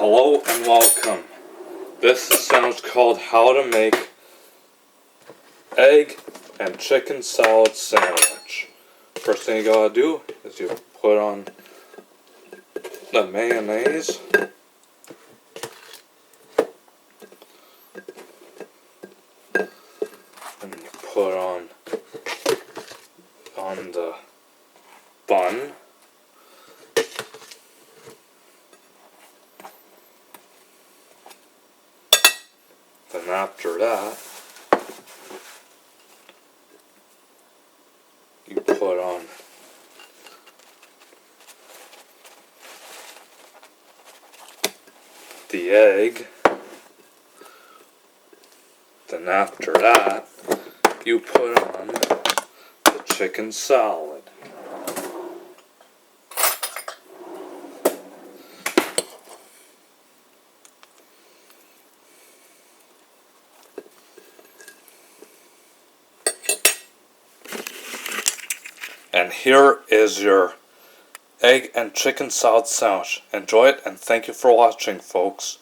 Hello and welcome. This is sandwich called How to Make Egg and Chicken Salad Sandwich. First thing you gotta do is you put on the mayonnaise. And you put on the bun. Then after that, you put on the egg. Then after that, you put on the chicken salad. And here is your egg and chicken salad sandwich. Enjoy it and thank you for watching, folks.